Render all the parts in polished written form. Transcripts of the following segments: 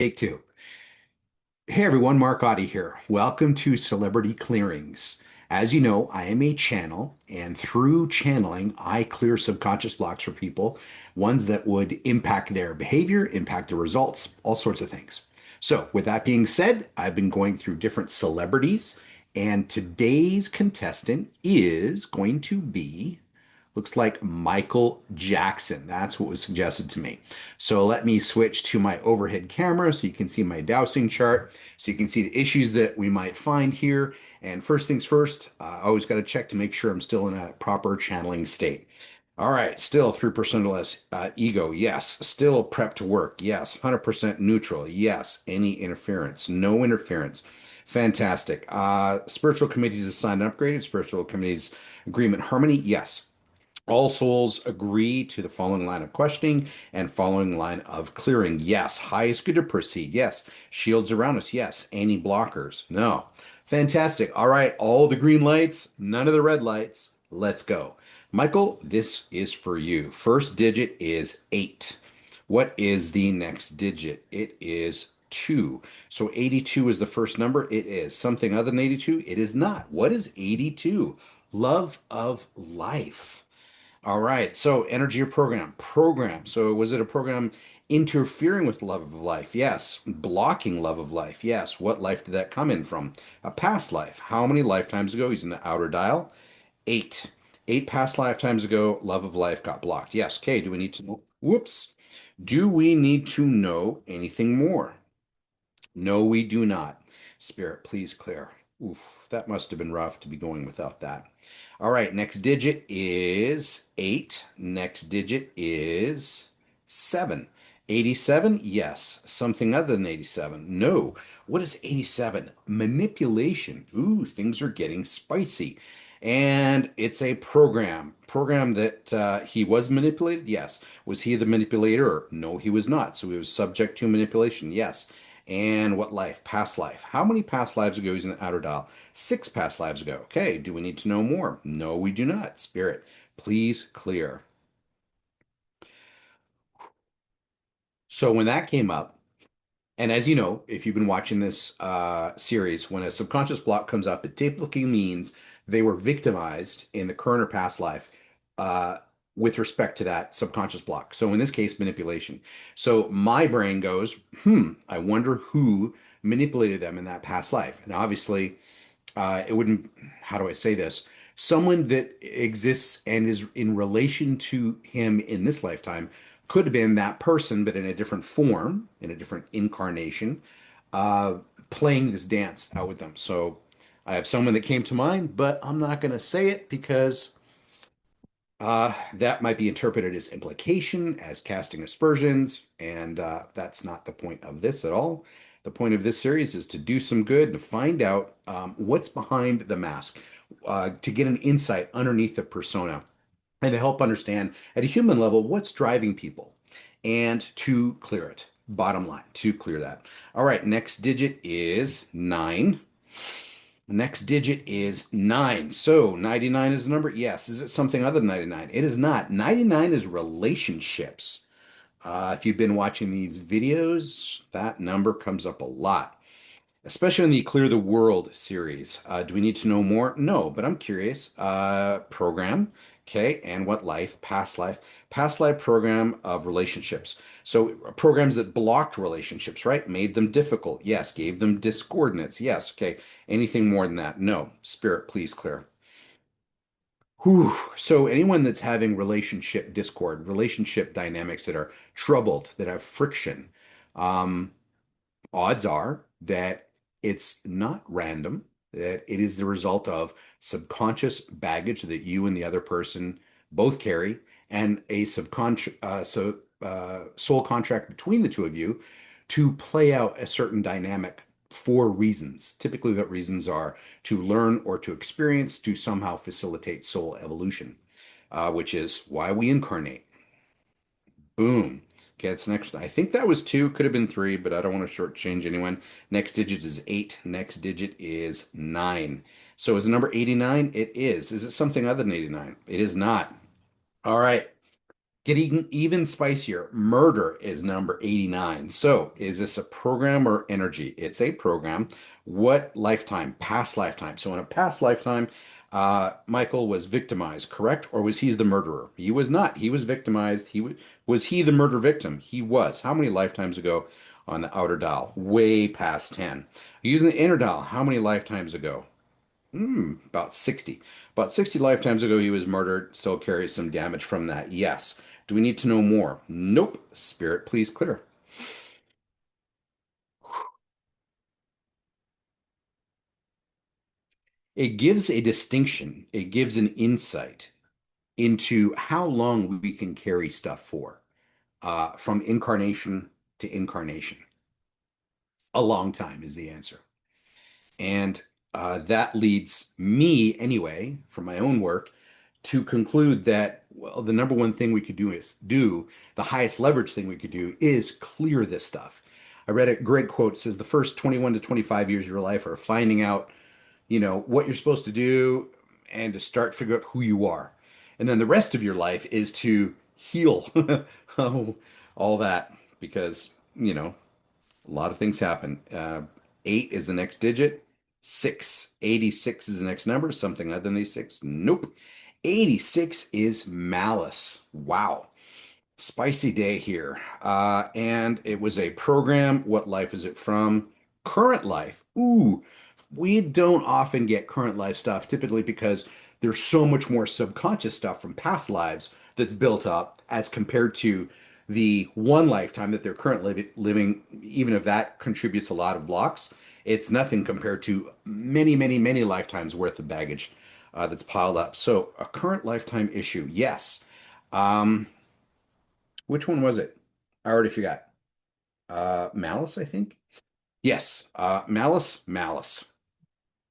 Take two. Hey everyone, Mark Audie here. Welcome to Celebrity Clearings. As you know, I am a channel, and through channeling, I clear subconscious blocks for people, ones that would impact their behavior, impact their results, all sorts of things. So, with that being said, I've been going through different celebrities, and today's contestant is going to be looks like Michael Jackson. That's what was suggested to me. So let me switch to my overhead camera so you can see my dowsing chart, so you can see the issues that we might find here. And first things first, I always got to check to make sure I'm still in a proper channeling state. All right, still 3% or less ego, yes. Still prep to work, yes. 100% neutral, yes. Any interference, no interference. Fantastic. Spiritual committees assigned and upgraded. Spiritual committees agreement harmony, yes. All souls agree to the following line of questioning and following line of clearing. Yes. High is good to proceed. Yes. Shields around us. Yes. Any blockers? No. Fantastic. All right. All the green lights, none of the red lights. Let's go. Michael, this is for you. First digit is 8. What is the next digit? It is 2. So 82 is the first number. It is something other than 82. It is not. What is 82? Love of life. All right. So energy or program? Program. So was it a program interfering with love of life? Yes. Blocking love of life? Yes. What life did that come in from? A past life. How many lifetimes ago? He's in the outer dial. 8. 8 past lifetimes ago, love of life got blocked. Yes. Okay. Do we need to know? Whoops. Do we need to know anything more? No, we do not. Spirit, please clear. Oof, that must have been rough to be going without that. All right, next digit is 8. Next digit is 7. 87? Yes. Something other than 87? No. What is 87? Manipulation. Ooh, things are getting spicy. And it's a program. Program that he was manipulated? Yes. Was he the manipulator? No, he was not. So he was subject to manipulation? Yes. And what life? Past life. How many past lives ago he's in the outer dial? 6 past lives ago. Okay, do we need to know more? No, we do not. Spirit, please clear. So when that came up, and as you know, if you've been watching this series, when a subconscious block comes up, it typically means they were victimized in the current or past life uh, with respect to that subconscious block. So in this case, manipulation. So my brain goes, I wonder who manipulated them in that past life. And obviously, it wouldn't, how do I say this? Someone that exists and is in relation to him in this lifetime could have been that person, but in a different form, in a different incarnation, uh, playing this dance out with them. So I have someone that came to mind, but I'm not going to say it because that might be interpreted as implication, as casting aspersions, and that's not the point of this at all. The point of this series is to do some good and find out what's behind the mask, to get an insight underneath the persona, and to help understand at a human level what's driving people, and to clear it. Bottom line, to clear that. All right, next digit is 9. Next digit is 9. So 99 is the number? Yes. Is it something other than 99? It is not. 99 is relationships. If you've been watching these videos, that number comes up a lot, especially in the Clear the World series. Do we need to know more? No, but I'm curious. Program, okay, and what life? Past life program of relationships. So programs that blocked relationships, right? Made them difficult. Yes. Gave them discoordinates. Yes. Okay. Anything more than that? No. Spirit, please clear. Whew. So anyone that's having relationship discord, relationship dynamics that are troubled, that have friction, um, odds are that it's not random, that it is the result of subconscious baggage that you and the other person both carry, and a soul contract between the two of you to play out a certain dynamic for reasons. Typically, what reasons are to learn or to experience to somehow facilitate soul evolution, which is why we incarnate. Boom. Okay, it's next. I think that was 2, could have been 3, but I don't want to shortchange anyone. Next digit is 8. Next digit is 9. So is the number 89? It is. Is it something other than 89? It is not. All right. Getting even spicier, murder is number 89. So, is this a program or energy? It's a program. What lifetime? Past lifetime. So, in a past lifetime, Michael was victimized, correct? Or was he the murderer? He was not. He was victimized. Was he the murder victim? He was. How many lifetimes ago on the outer dial? Way past 10. Using the inner dial, how many lifetimes ago? About 60. About 60 lifetimes ago, he was murdered. Still carries some damage from that. Yes. Do we need to know more? Nope. Spirit, please clear. It gives a distinction, it gives an insight into how long we can carry stuff for, from incarnation to incarnation. A long time is the answer. And that leads me, anyway, from my own work, to conclude that, well, the number one thing we could do is the highest leverage thing we could do is clear this stuff. I read a great quote. It says the first 21 to 25 years of your life are finding out, what you're supposed to do and to start figure out who you are. And then the rest of your life is to heal all that because, a lot of things happen. Eight is the next digit. 86 is the next number. Something other than 86. Nope. 86 is malice. Wow. Spicy day here. And it was a program. What life is it from? Current life. Ooh, we don't often get current life stuff typically because there's so much more subconscious stuff from past lives that's built up as compared to the one lifetime that they're currently living, even if that contributes a lot of blocks. It's nothing compared to many, many, many lifetimes worth of baggage that's piled up. So, a current lifetime issue, yes. Um, which one was it? I already forgot. Malice, I think. Yes, malice.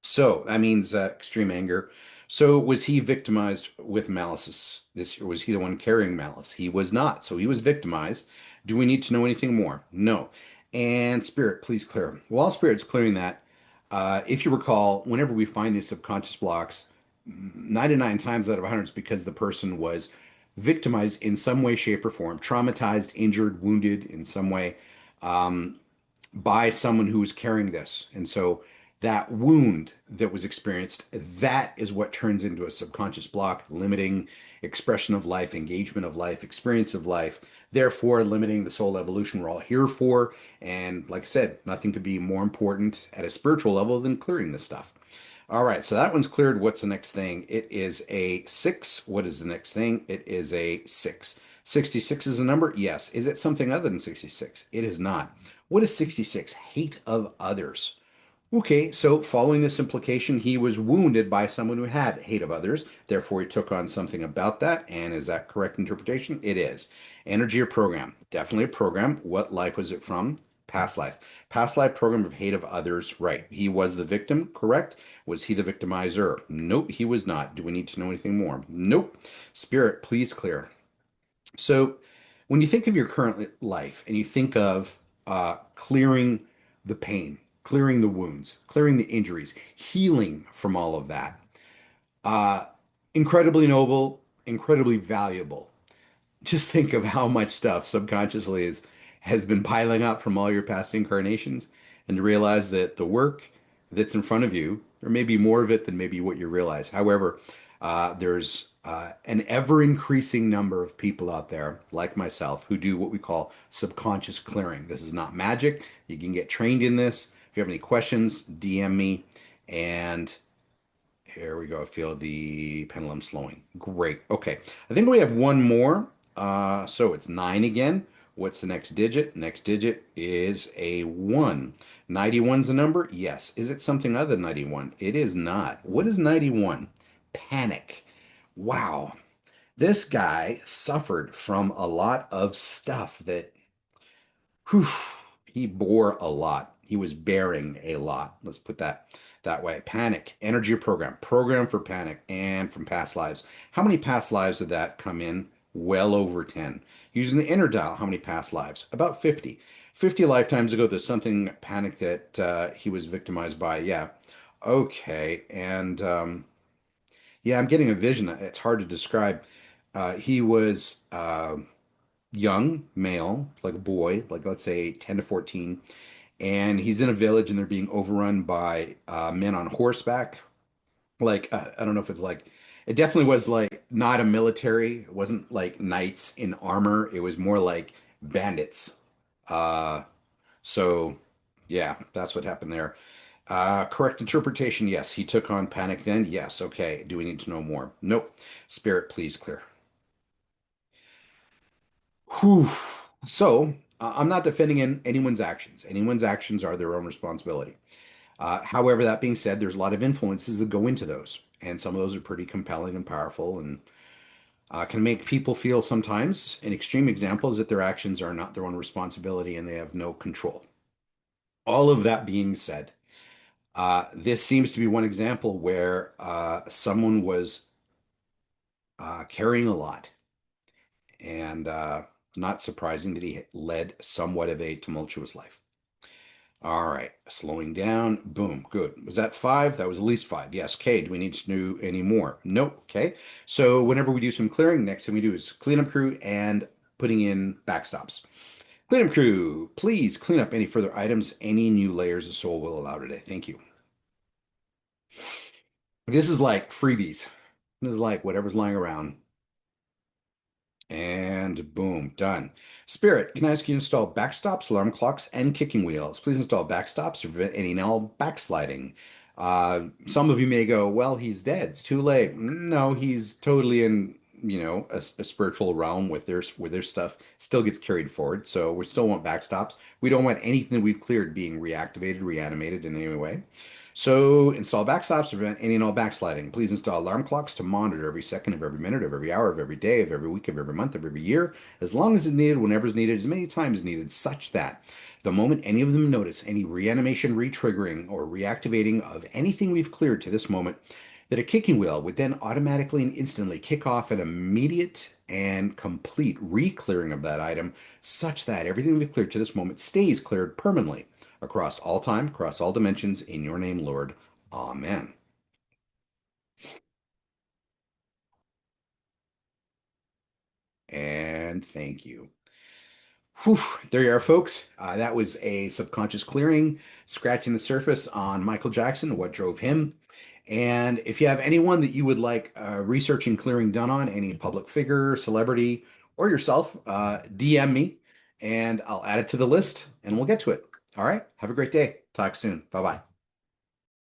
So that means extreme anger. So was he victimized with malice this, or was he the one carrying malice? He was not. So he was victimized. Do we need to know anything more? No. And Spirit, please clear. While Spirit's clearing that, if you recall, whenever we find these subconscious blocks, 99 times out of 100 is because the person was victimized in some way, shape, or form, traumatized, injured, wounded in some way. Um, by someone who was carrying this. And so that wound that was experienced, that is what turns into a subconscious block, limiting expression of life, engagement of life, experience of life, therefore limiting the soul evolution we're all here for. And like I said, nothing could be more important at a spiritual level than clearing this stuff. All right, so that one's cleared. What's the next thing? It is a six. What is the next thing? It is a six. 66 is a number? Yes. Is it something other than 66? It is not. What is 66? Hate of others. Okay, so following this implication, he was wounded by someone who had hate of others. Therefore, he took on something about that. And is that correct interpretation? It is. Energy or program? Definitely a program. What life was it from? Past life. Past life program of hate of others. Right. He was the victim, correct? Was he the victimizer? Nope, he was not. Do we need to know anything more? Nope. Spirit, please clear. So, when you think of your current life and you think of clearing the pain, clearing the wounds, clearing the injuries, healing from all of that, uh, incredibly noble, incredibly valuable. Just think of how much stuff subconsciously has been piling up from all your past incarnations, and to realize that the work that's in front of you, there may be more of it than maybe what you realize. However, there's an ever increasing number of people out there, like myself, who do what we call subconscious clearing. This is not magic. You can get trained in this. If you have any questions, DM me, and here we go. I feel the pendulum slowing. Great. Okay. I think we have one more. So it's nine again. What's the next digit? Next digit is a one. 91's a number? Yes. Is it something other than 91? It is not. What is 91? Panic. Wow. This guy suffered from a lot of stuff that whew, he bore a lot. He was bearing a lot. Let's put that way. Panic, energy program, program for panic, and from past lives. How many past lives did that come in? Well over 10. Using the inner dial, how many past lives? About 50. 50 lifetimes ago, there's something panic that he was victimized by. Yeah. Okay. And yeah, I'm getting a vision. It's hard to describe. He was young male, like a boy, like let's say 10 to 14, and he's in a village and they're being overrun by men on horseback. Like, I don't know if it's like, it definitely was like not a military, it wasn't like knights in armor, it was more like bandits. Uh, so yeah, that's what happened there. Correct interpretation, yes. He took on panic then. Yes. Okay. Do we need to know more? Nope. Spirit, please clear. Whew. So, I'm not defending anyone's actions. Anyone's actions are their own responsibility. However, that being said, there's a lot of influences that go into those, and some of those are pretty compelling and powerful, and can make people feel sometimes, in extreme examples, that their actions are not their own responsibility and they have no control. All of that being said, this seems to be one example where someone was carrying a lot, and not surprising that he led somewhat of a tumultuous life. All right, slowing down. Boom, good. Was that five? That was at least five. Yes. Okay. Do we need to do any more? Nope. Okay. So whenever we do some clearing, next thing we do is cleanup crew and putting in backstops. Cleanup crew, please clean up any further items, any new layers of soul will allow today. Thank you. This is like freebies. This is like whatever's lying around. And boom, done. Spirit, can I ask you to install backstops, alarm clocks, and kicking wheels? Please install backstops to prevent any null backsliding. Some of you may go, well, he's dead. It's too late. No, he's totally in, a spiritual realm with their stuff still gets carried forward. So we still want backstops. We don't want anything that we've cleared being reactivated, reanimated in any way. So install backstops to prevent any and all backsliding. Please install alarm clocks to monitor every second of every minute of every hour of every day of every week of every month of every year, as long as it's needed, whenever it's needed, as many times as needed, such that the moment any of them notice any reanimation, retriggering, or reactivating of anything we've cleared to this moment, that a kicking wheel would then automatically and instantly kick off an immediate and complete re-clearing of that item, such that everything we've cleared to this moment stays cleared permanently across all time, across all dimensions, in your name, Lord. Amen. And thank you. Whew, there you are, folks. That was a subconscious clearing, scratching the surface on Michael Jackson, what drove him. And if you have anyone that you would like research and clearing done on, any public figure, celebrity, or yourself, DM me and I'll add it to the list and we'll get to it. All right. Have a great day. Talk soon. Bye bye.